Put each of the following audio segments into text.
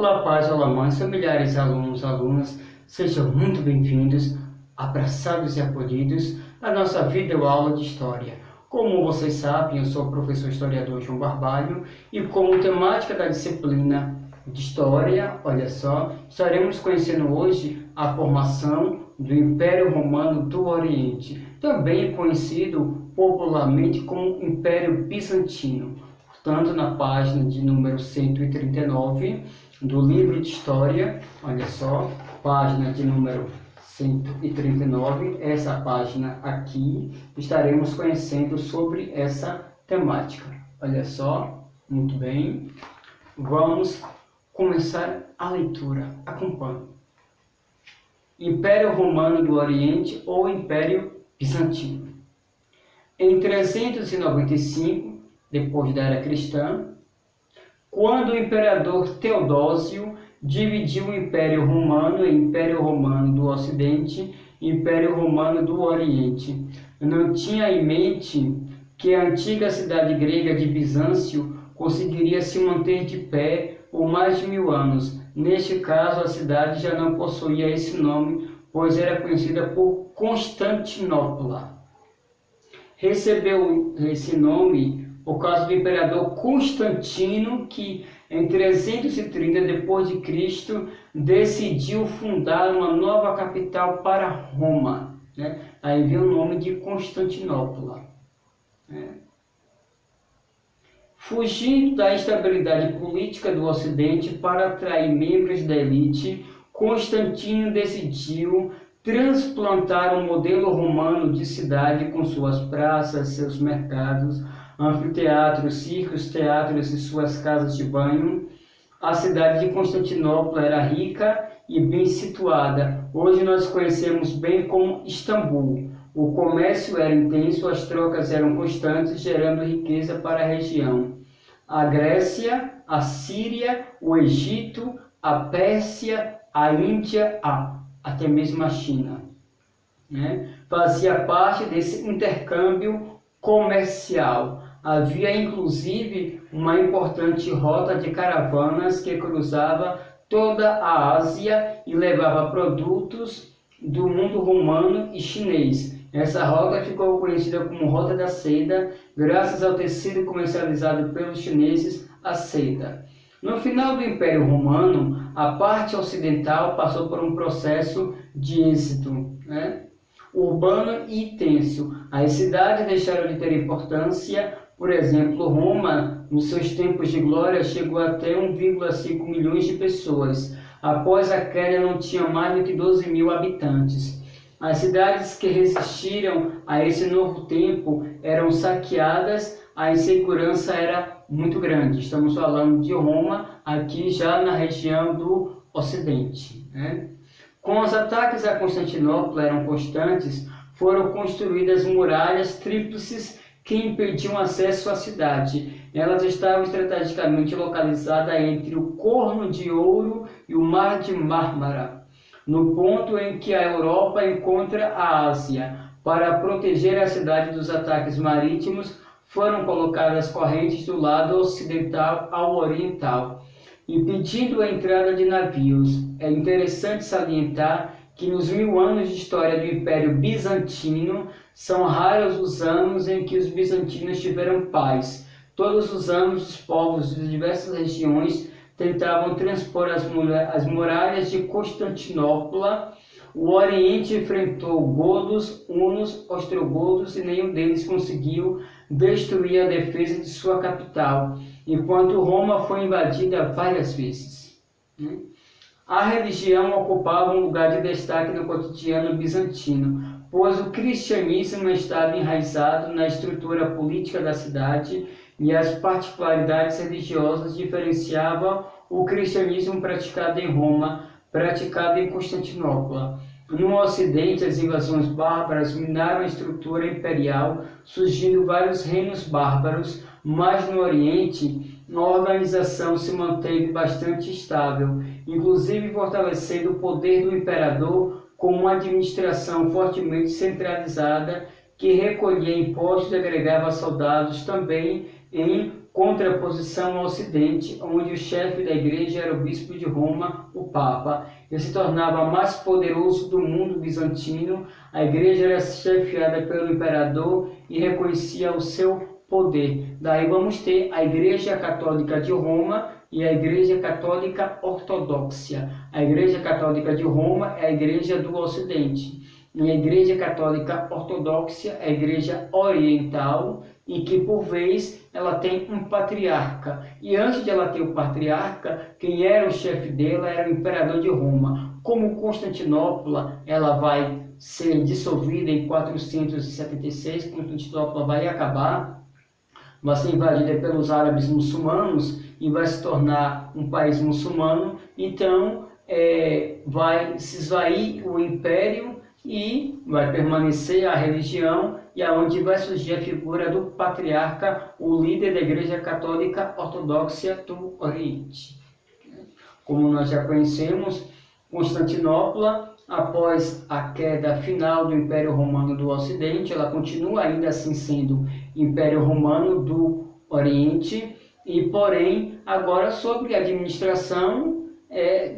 Olá, pais, olá, mães, familiares, alunos, alunas, sejam muito bem-vindos, abraçados e acolhidos à nossa videoaula de História. Como vocês sabem, eu sou o professor historiador João Barbalho e como temática da disciplina de História, olha só, estaremos conhecendo hoje a formação do Império Romano do Oriente, também conhecido popularmente como Império Bizantino. Portanto, na página de número 139 do livro de História, olha só, página de número 139, essa página aqui, estaremos conhecendo sobre essa temática. Olha só, muito bem, vamos começar a leitura, acompanhe. Império Romano do Oriente ou Império Bizantino. Em 395, depois da Era Cristã, quando o imperador Teodósio dividiu o Império Romano em Império Romano do Ocidente e Império Romano do Oriente, não tinha em mente que a antiga cidade grega de Bizâncio conseguiria se manter de pé por mais de 1000 anos. Neste caso, a cidade já não possuía esse nome, pois era conhecida por Constantinopla. Recebeu esse nome por causa do imperador Constantino, que em 330 d.C. decidiu fundar uma nova capital para Roma. Aí vem o nome de Constantinopla. Fugindo da instabilidade política do Ocidente para atrair membros da elite, Constantino decidiu transplantar um modelo romano de cidade com suas praças, seus mercados, anfiteatros, circos, teatros e suas casas de banho. A cidade de Constantinopla era rica e bem situada. Hoje nós conhecemos bem como Istambul. O comércio era intenso, as trocas eram constantes, gerando riqueza para a região. A Grécia, a Síria, o Egito, a Pérsia, a Índia, até mesmo a China, fazia parte desse intercâmbio comercial. Havia inclusive uma importante rota de caravanas que cruzava toda a Ásia e levava produtos do mundo romano e chinês. Essa rota ficou conhecida como Rota da Seda, graças ao tecido comercializado pelos chineses, a seda. No final do Império Romano, a parte ocidental passou por um processo de êxito urbano e intenso. As cidades deixaram de ter importância. Por exemplo, Roma, nos seus tempos de glória, chegou até 1,5 milhões de pessoas. Após a queda, não tinha mais do que 12 mil habitantes. As cidades que resistiram a esse novo tempo eram saqueadas, a insegurança era muito grande. Estamos falando de Roma, aqui já na região do Ocidente. Com os ataques a Constantinopla eram constantes, foram construídas muralhas tríplices que impediam acesso à cidade. Elas estavam estrategicamente localizadas entre o Corno de Ouro e o Mar de Mármara, no ponto em que a Europa encontra a Ásia. Para proteger a cidade dos ataques marítimos, foram colocadas correntes do lado ocidental ao oriental, impedindo a entrada de navios. É interessante salientar que nos 1000 anos de história do Império Bizantino, são raros os anos em que os bizantinos tiveram paz. Todos os anos, os povos de diversas regiões tentavam transpor as muralhas de Constantinopla. O Oriente enfrentou godos, hunos, ostrogodos e nenhum deles conseguiu destruir a defesa de sua capital, enquanto Roma foi invadida várias vezes. A religião ocupava um lugar de destaque no cotidiano bizantino, pois o cristianismo estava enraizado na estrutura política da cidade e as particularidades religiosas diferenciavam o cristianismo praticado em Roma, praticado em Constantinopla. No Ocidente, as invasões bárbaras minaram a estrutura imperial, surgindo vários reinos bárbaros, mas no Oriente, a organização se manteve bastante estável, inclusive fortalecendo o poder do imperador com uma administração fortemente centralizada que recolhia impostos e agregava soldados também, em contraposição ao Ocidente, onde o chefe da igreja era o bispo de Roma, o Papa. Ele se tornava mais poderoso do mundo bizantino, a igreja era chefiada pelo imperador e reconhecia o seu poder. Daí vamos ter a Igreja Católica de Roma e a Igreja Católica Ortodoxa. A Igreja Católica de Roma é a Igreja do Ocidente. E a Igreja Católica Ortodoxa é a Igreja Oriental, em que, por vez, ela tem um patriarca. E antes de ela ter o patriarca, quem era o chefe dela era o imperador de Roma. Como Constantinopla, ela vai ser dissolvida em 476, Constantinopla vai acabar, vai ser invadida pelos árabes muçulmanos e vai se tornar um país muçulmano. Então, vai se esvair o império e vai permanecer a religião, e aonde vai surgir a figura do patriarca, o líder da Igreja Católica Ortodoxa do Oriente. Como nós já conhecemos, Constantinopla, após a queda final do Império Romano do Ocidente, ela continua ainda assim sendo Império Romano do Oriente, e porém agora sob a administração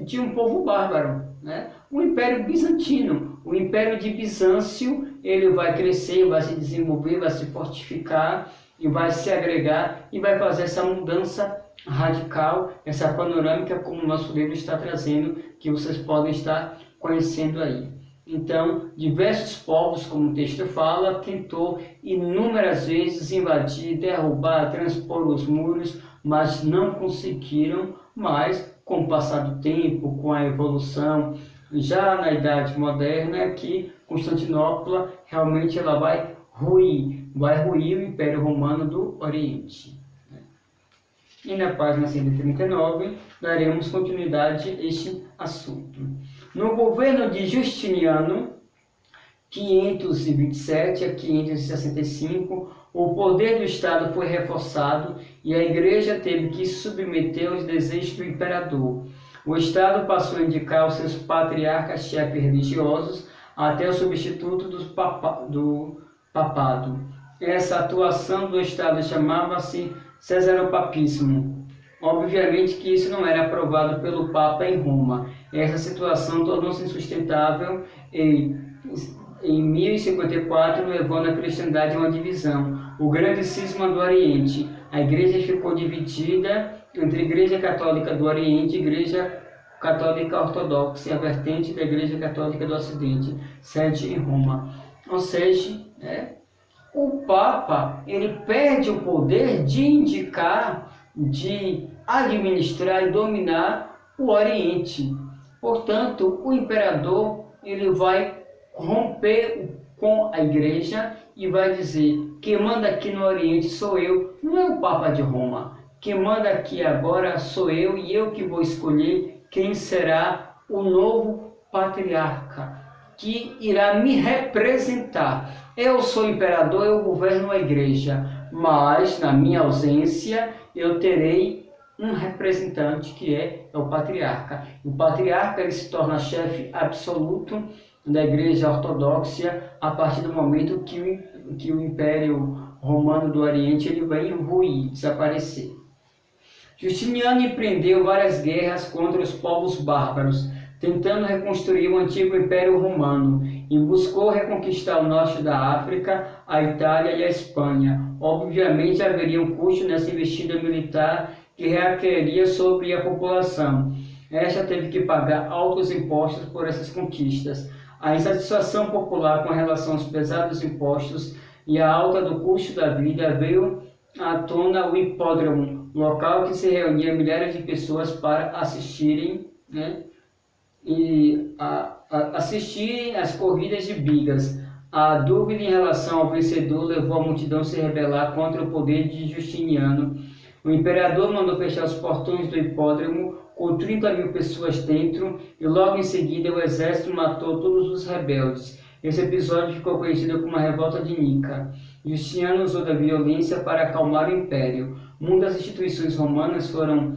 de um povo bárbaro, né? O Império Bizantino, o Império de Bizâncio, ele vai crescer, vai se desenvolver, vai se fortificar e vai se agregar e vai fazer essa mudança radical, essa panorâmica como o nosso livro está trazendo, que vocês podem estar conhecendo aí. Então, diversos povos, como o texto fala, tentou inúmeras vezes invadir, derrubar, transpor os muros, mas não conseguiram. Mas, com o passar do tempo, com a evolução, já na Idade Moderna, que Constantinopla realmente ela vai ruir o Império Romano do Oriente. E na página 139, daremos continuidade a este assunto. No governo de Justiniano, 527 a 565, o poder do Estado foi reforçado e a Igreja teve que se submeter aos desejos do imperador. O Estado passou a indicar os seus patriarcas-chefes religiosos até o substituto do papado. Essa atuação do Estado chamava-se cesaropapismo. Obviamente que isso não era aprovado pelo Papa em Roma. Essa situação tornou-se insustentável e em 1054, levando a cristandade a uma divisão, o grande cisma do Oriente. A igreja ficou dividida entre a Igreja Católica do Oriente e a Igreja Católica Ortodoxa, e a vertente da Igreja Católica do Ocidente, sede em Roma. Ou seja, o Papa ele perde o poder de indicar, de administrar e dominar o Oriente. Portanto, o imperador ele vai romper com a igreja e vai dizer: quem manda aqui no Oriente sou eu, não é o Papa de Roma. Quem manda aqui agora sou eu, e eu que vou escolher quem será o novo patriarca, que irá me representar. Eu sou imperador, eu governo a igreja, mas na minha ausência eu terei um representante que é o patriarca. O patriarca ele se torna chefe absoluto da Igreja Ortodoxa a partir do momento que o Império Romano do Oriente ele vai ruir, desaparecer. Justiniano empreendeu várias guerras contra os povos bárbaros, tentando reconstruir o antigo Império Romano, e buscou reconquistar o norte da África, a Itália e a Espanha. Obviamente haveria um custo nessa investida militar que requereria sobre a população. Esta teve que pagar altos impostos por essas conquistas. A insatisfação popular com relação aos pesados impostos e a alta do custo da vida veio à tona o hipódromo, local que se reunia milhares de pessoas para assistirem, assistirem às corridas de bigas. A dúvida em relação ao vencedor levou a multidão a se rebelar contra o poder de Justiniano. O imperador mandou fechar os portões do hipódromo com 30.000 pessoas dentro, e logo em seguida o exército matou todos os rebeldes. Esse episódio ficou conhecido como a Revolta de Nica. Justiniano usou da violência para acalmar o império. Muitas instituições romanas foram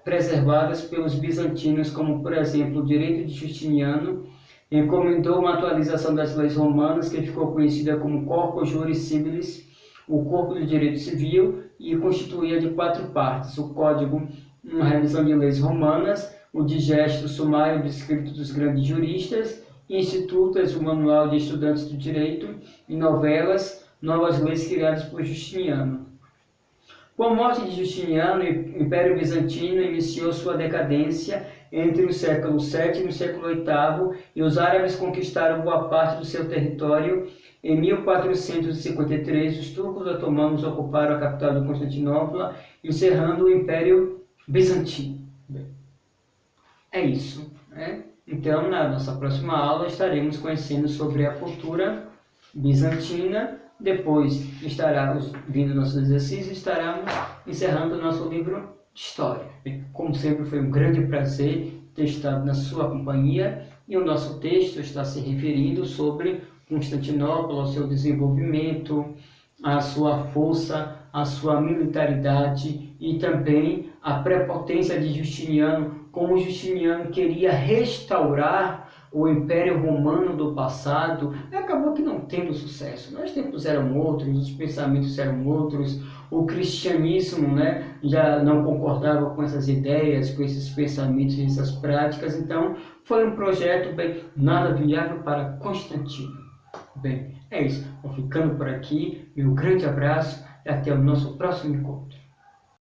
preservadas pelos bizantinos, como por exemplo o direito de Justiniano, encomendou uma atualização das leis romanas que ficou conhecida como Corpus Juris Civilis, o corpo do direito civil, e constituía de 4 partes: o código, uma revisão de leis romanas, o digesto sumário do escrito dos grandes juristas, institutas, o manual de estudantes do direito, e novelas, novas leis criadas por Justiniano. Com a morte de Justiniano, o Império Bizantino iniciou sua decadência entre o século VII e o século VIII, e os árabes conquistaram boa parte do seu território. Em 1453, os turcos otomanos ocuparam a capital de Constantinopla, encerrando o Império Bizantino. É isso, né? Então, na nossa próxima aula, estaremos conhecendo sobre a cultura bizantina. Depois estaremos vindo nossos exercícios e estaremos encerrando o nosso livro de história. Como sempre, foi um grande prazer ter estado na sua companhia, e o nosso texto está se referindo sobre Constantinopla, o seu desenvolvimento, a sua força, a sua militaridade e também a prepotência de Justiniano, como Justiniano queria restaurar o Império Romano do passado, acabou que não tendo sucesso. Os tempos eram outros, os pensamentos eram outros, o cristianismo, já não concordava com essas ideias, com esses pensamentos e essas práticas, então foi um projeto nada viável para Constantino. Bem, é isso. Vou ficando por aqui, meu grande abraço e até o nosso próximo encontro.